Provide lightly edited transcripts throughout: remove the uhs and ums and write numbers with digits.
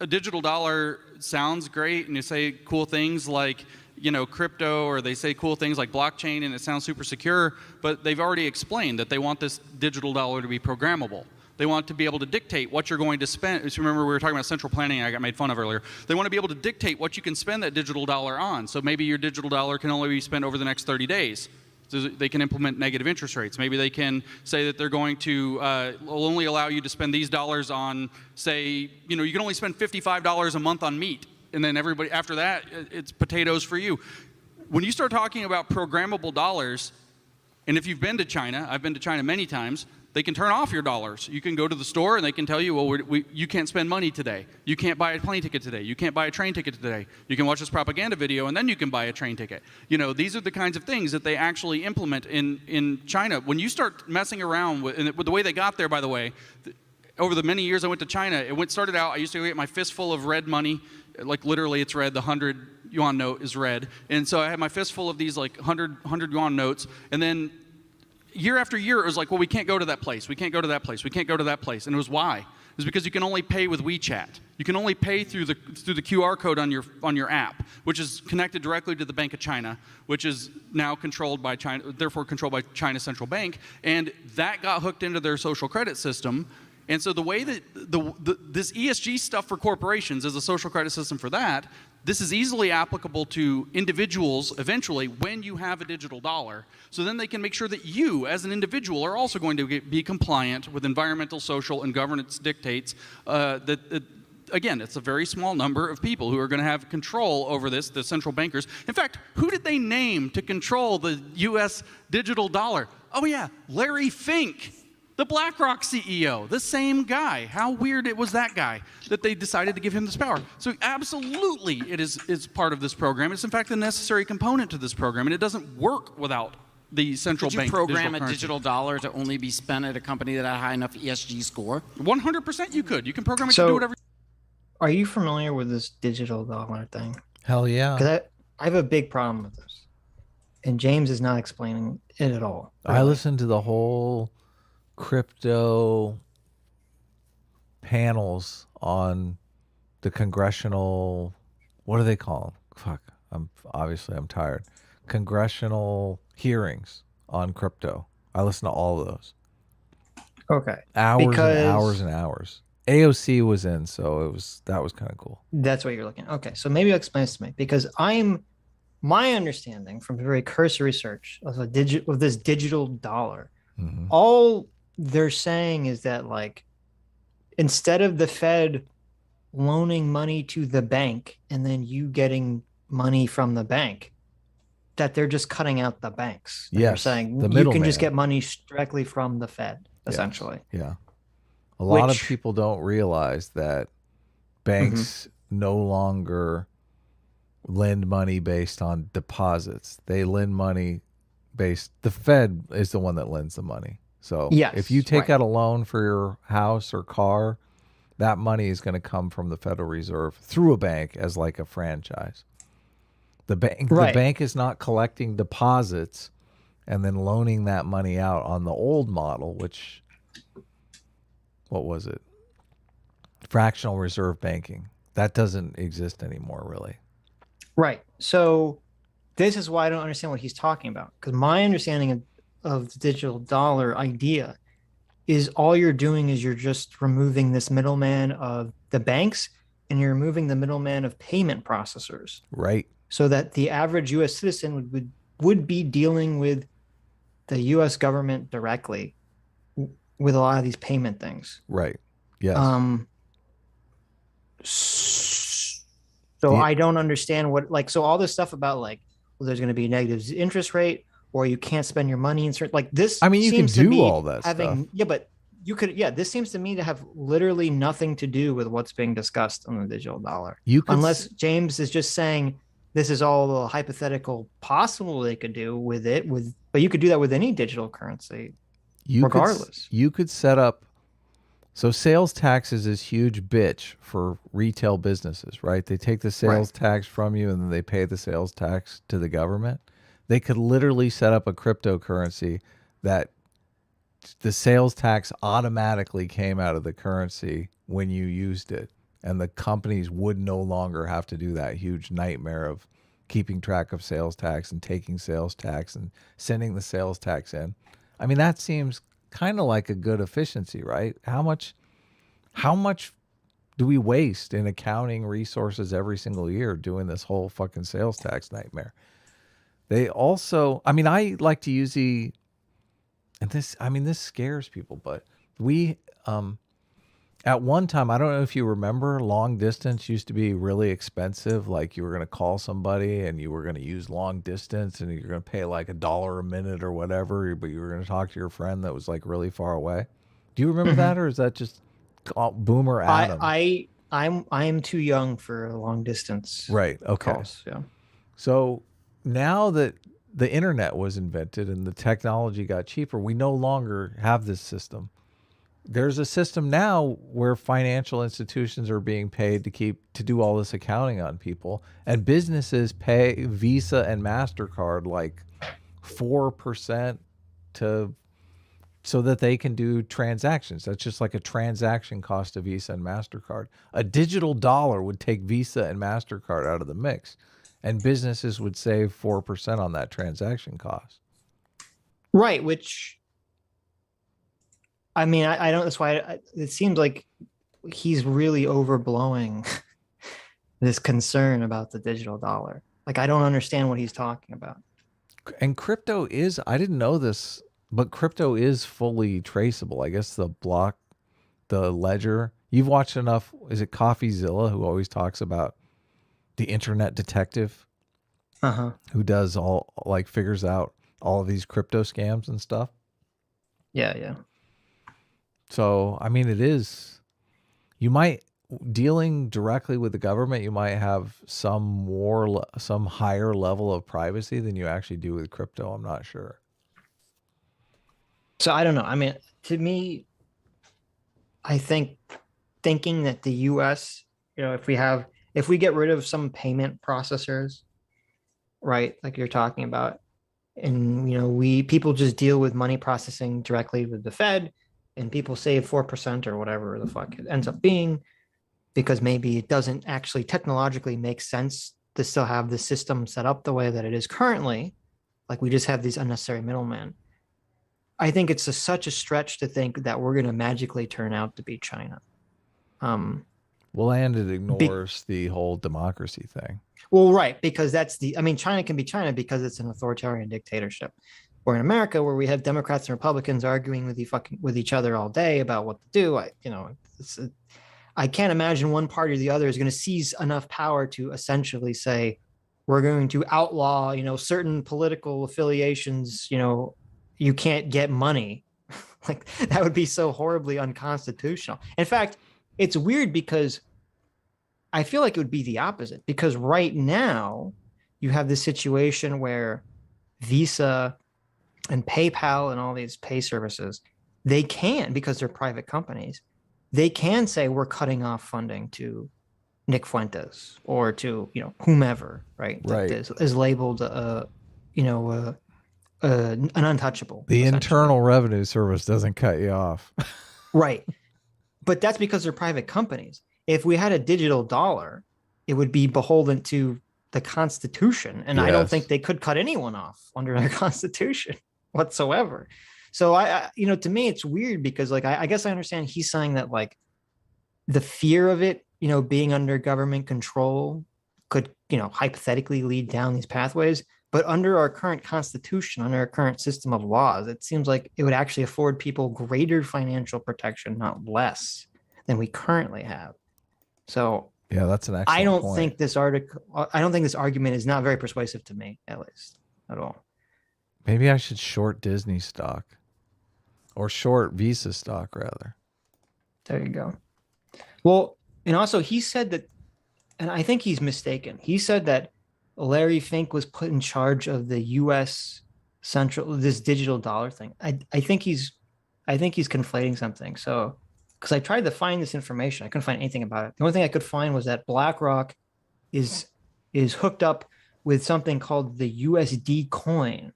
a digital dollar sounds great, and you say cool things like, crypto, or they say cool things like blockchain, and it sounds super secure, but they've already explained that they want this digital dollar to be programmable. They want to be able to dictate what you're going to spend. So remember, we were talking about central planning I got made fun of earlier. They want to be able to dictate what you can spend that digital dollar on. So maybe your digital dollar can only be spent over the next 30 days. So they can implement negative interest rates. Maybe they can say that they're going to will only allow you to spend these dollars on, say, you can only spend $55 a month on meat. And then everybody, after that, it's potatoes for you. When you start talking about programmable dollars, and if you've been to China, I've been to China many times, they can turn off your dollars. You can go to the store and they can tell you, well, you can't spend money today. You can't buy a plane ticket today. You can't buy a train ticket today. You can watch this propaganda video and then you can buy a train ticket. These are the kinds of things that they actually implement in China. When you start messing around with the way they got there, by the way, over the many years I went to China, started out, I used to get my fistful of red money. Like literally it's red, the 100 yuan note is red. And so I had my fistful of these like 100 yuan notes. And then year after year, it was like, well, we can't go to that place. We can't go to that place. We can't go to that place. And it was why? It was because you can only pay with WeChat. You can only pay through the QR code on your app, which is connected directly to the Bank of China, which is now controlled by China, therefore controlled by China's central bank. And that got hooked into their social credit system. And so the way that this ESG stuff for corporations is a social credit system for that, this is easily applicable to individuals eventually when you have a digital dollar. So then they can make sure that you, as an individual, are also going to be compliant with environmental, social, and governance dictates. Again, it's a very small number of people who are going to have control over this, the central bankers. In fact, who did they name to control the U.S. digital dollar? Oh, yeah, Larry Fink. The BlackRock CEO, the same guy. How weird it was that guy that they decided to give him this power. So absolutely it is part of this program. It's in fact a necessary component to this program, and it doesn't work without the central bank. Could you program a digital dollar to only be spent at a company that had a high enough ESG score? 100% you could. You can program it to do whatever. Are you familiar with this digital dollar thing? Hell yeah. Because I have a big problem with this. And James is not explaining it at all. Really. I listened to the whole crypto panels on the congressional, what do they call them? Fuck, I'm tired. Congressional hearings on crypto. I listened to all of those. Okay. Hours and hours and hours. AOC was in, so that was kind of cool. That's what you're looking at. Okay, so maybe you'll explain this to me, because my understanding from very cursory research of this digital dollar, all they're saying is that, like, instead of the Fed loaning money to the bank and then you getting money from the bank, that they're just cutting out the banks. Yes, they're saying you can just get money directly from the Fed, essentially. Yeah. A lot of people don't realize that banks no longer lend money based on deposits. They lend money based, the Fed is the one that lends the money. So if you take out a loan for your house or car, that money is going to come from the Federal Reserve through a bank as like a franchise. The bank is not collecting deposits and then loaning that money out on the old model, which, what was it? Fractional reserve banking. That doesn't exist anymore, really. Right. So this is why I don't understand what he's talking about, because my understanding of the digital dollar idea is all you're doing is you're just removing this middleman of the banks, and you're removing the middleman of payment processors. Right. So that the average U.S. citizen would be dealing with the U.S. government directly with a lot of these payment things. Right. Yes. So I don't understand so all this stuff about well, there's going to be a negative interest rate, or you can't spend your money in certain, this. I mean, you can do all that stuff. Yeah, but you could, this seems to me to have literally nothing to do with what's being discussed on the digital dollar. Unless James is just saying this is all the hypothetical possible they could do with it, but you could do that with any digital currency, regardless. You could set up, so sales tax is this huge bitch for retail businesses, right? They take the sales tax from you and then they pay the sales tax to the government. They could literally set up a cryptocurrency that the sales tax automatically came out of the currency when you used it. and the companies would no longer have to do that huge nightmare of keeping track of sales tax and taking sales tax and sending the sales tax in. I mean, that seems kind of like a good efficiency, right? How much do we waste in accounting resources every single year doing this whole fucking sales tax nightmare? They also, I mean, I like to use this scares people, but we, at one time, I don't know if you remember, long distance used to be really expensive. Like you were going to call somebody and you were going to use long distance and you're going to pay like $1 a minute or whatever, but you were going to talk to your friend that was like really far away. Do you remember that, or is that just Boomer Adam? I'm too young for long distance. Right. Okay. Calls, yeah. So now that the internet was invented and the technology got cheaper, we no longer have this system. There's a system now where financial institutions are being paid to do all this accounting on people, and businesses pay Visa and MasterCard like 4% so that they can do transactions. That's just like a transaction cost of Visa and MasterCard. A digital dollar would take Visa and MasterCard out of the mix, and businesses would save 4% on that transaction cost. Right, which, I mean, I don't, that's why it seems like he's really overblowing this concern about the digital dollar. Like, I don't understand what he's talking about. And crypto is, I didn't know this, but crypto is fully traceable. I guess the ledger, you've watched enough, is it CoffeeZilla, who always talks about the internet detective, who does figures out all of these crypto scams and stuff? Yeah. So, I mean, dealing directly with the government, you might have some higher level of privacy than you actually do with crypto. I'm not sure. So I don't know. I mean, to me, I think thinking that the US, if we get rid of some payment processors, right, like you're talking about, and people just deal with money processing directly with the Fed, and people save 4% or whatever the fuck it ends up being, because maybe it doesn't actually technologically make sense to still have the system set up the way that it is currently. Like, we just have these unnecessary middlemen. I think it's such a stretch to think that we're going to magically turn out to be China. And it ignores the whole democracy thing. Well, right, because China can be China because it's an authoritarian dictatorship. Or in America, where we have Democrats and Republicans arguing with each other all day about what to do, I can't imagine one party or the other is going to seize enough power to essentially say, we're going to outlaw, certain political affiliations, you can't get money. Like, that would be so horribly unconstitutional. In fact, it's weird because I feel like it would be the opposite, because right now you have this situation where Visa and PayPal and all these pay services, they can, because they're private companies, they can say we're cutting off funding to Nick Fuentes or to whomever, right? Right. That is labeled an untouchable. The Internal Revenue Service doesn't cut you off. Right. But that's because they're private companies. If we had a digital dollar, it would be beholden to the Constitution. And yes. I don't think they could cut anyone off under their Constitution whatsoever. So to me, it's weird because I guess I understand he's saying that the fear of it, being under government control could, hypothetically lead down these pathways. But under our current Constitution, under our current system of laws, it seems like it would actually afford people greater financial protection, not less, than we currently have. So yeah, that's an excellent I don't point. think this argument is not very persuasive to me, at least, at all. Maybe I should short Disney stock, or short Visa stock rather. There you go. Well, and also he said that, and I think he's mistaken. He said that Larry Fink was put in charge of the U.S. this digital dollar thing. I think he's conflating something. So, because I tried to find this information, I couldn't find anything about it. The only thing I could find was that BlackRock is hooked up with something called the USD coin,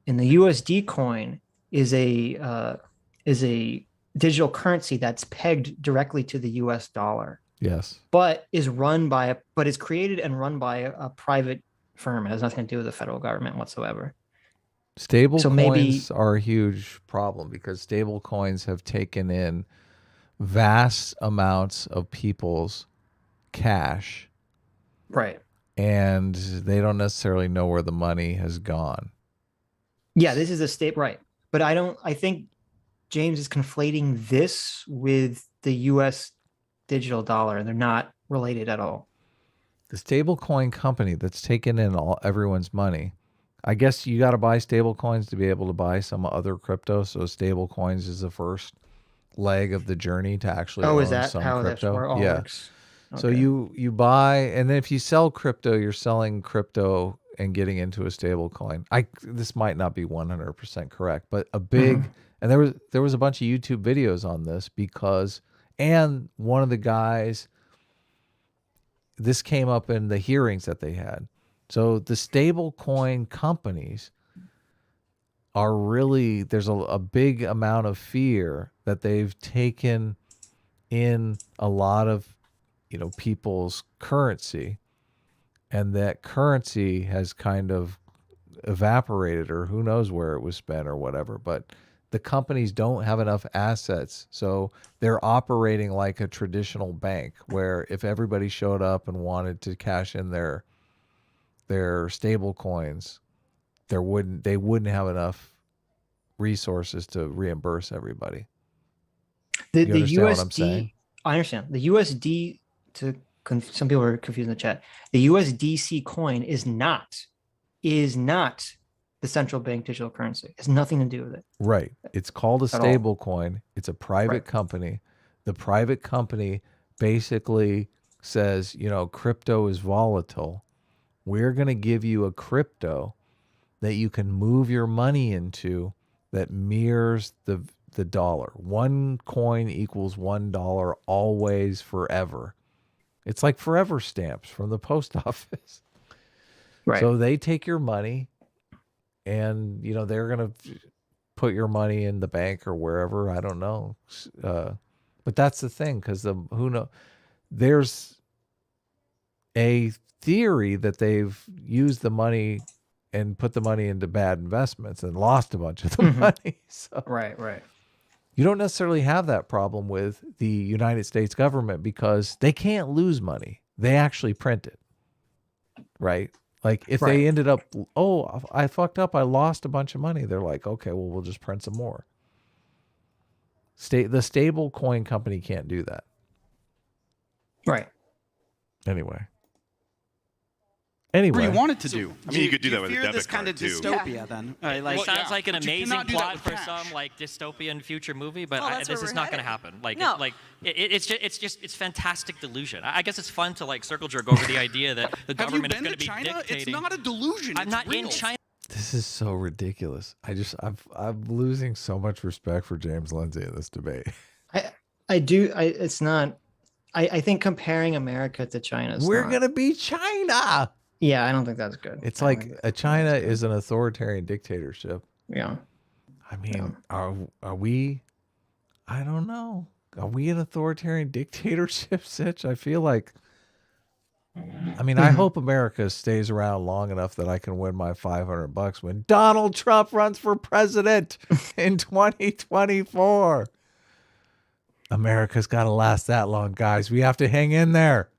and the USD coin is a digital currency that's pegged directly to the U.S. dollar. Yes. but is created and run by a private firm. It has nothing to do with the federal government whatsoever. Stable So coins maybe are a huge problem because stable coins have taken in vast amounts of people's cash, right. and they don't necessarily know where the money has gone. Yeah, this is a state right. But I think James is conflating this with the US digital dollar, and they're not related at all. The stable coin company that's taken in everyone's money. I guess you got to buy stable coins to be able to buy some other crypto. So stable coins is the first leg of the journey to actually Oh, own is that some how crypto. that all Yeah. works? So Okay. you buy, and then if you sell crypto, you're selling crypto and getting into a stable coin. This might not be 100% correct, but a big and there was a bunch of YouTube videos on this and one of the guys, this came up in the hearings that they had. So the stable coin companies are really, there's a big amount of fear that they've taken in a lot of people's currency, and that currency has kind of evaporated, or who knows where it was spent or whatever. But the companies don't have enough assets, so they're operating like a traditional bank, where if everybody showed up and wanted to cash in their stable coins, they wouldn't have enough resources to reimburse everybody. The You understand what I'm USD, saying? I understand. The USD, some people are confused in the chat. The USDC coin is not the central bank digital currency. It has nothing to do with it. Right. It's called a At all. stable coin. It's a private Right. company. The private company basically says, crypto is volatile. We're going to give you a crypto that you can move your money into that mirrors the dollar. One coin equals $1 always, forever. It's like forever stamps from the post office. Right. So they take your money, and they're going to put your money in the bank or wherever. I don't know. But that's the thing, because there's a theory that they've used the money and put the money into bad investments and lost a bunch of the money. So Right. you don't necessarily have that problem with the United States government, because they can't lose money. They actually print it. Right? Like if they ended up, I fucked up, I lost a bunch of money, they're like, okay, well, we'll just print some more. The stable coin company can't do that. Right. Anyway. Whatever you want it to do. I mean, you could do that with a fear debit this kind card of too. dystopia then? Sounds like an but you amazing cannot do that plot with for cash. some like dystopian future movie, but Well, that's this where is we're not going to headed. happen. Like, No. it's fantastic delusion. I guess it's fun to like circle jerk over the idea that the Have you government is been going to to be China? dictating. It's not a delusion. I'm it's not real. in China. This is so ridiculous. I'm losing so much respect for James Lindsay in this debate. It's not. I think comparing America to China is We're not. gonna be China. Yeah, I don't think that's good. It's I don't like think China is an authoritarian dictatorship. Yeah. I mean, are we? I don't know. Are we an authoritarian dictatorship, Sitch? I feel like. I mean, I hope America stays around long enough that I can win my $500 when Donald Trump runs for president in 2024. America's got to last that long, guys. We have to hang in there.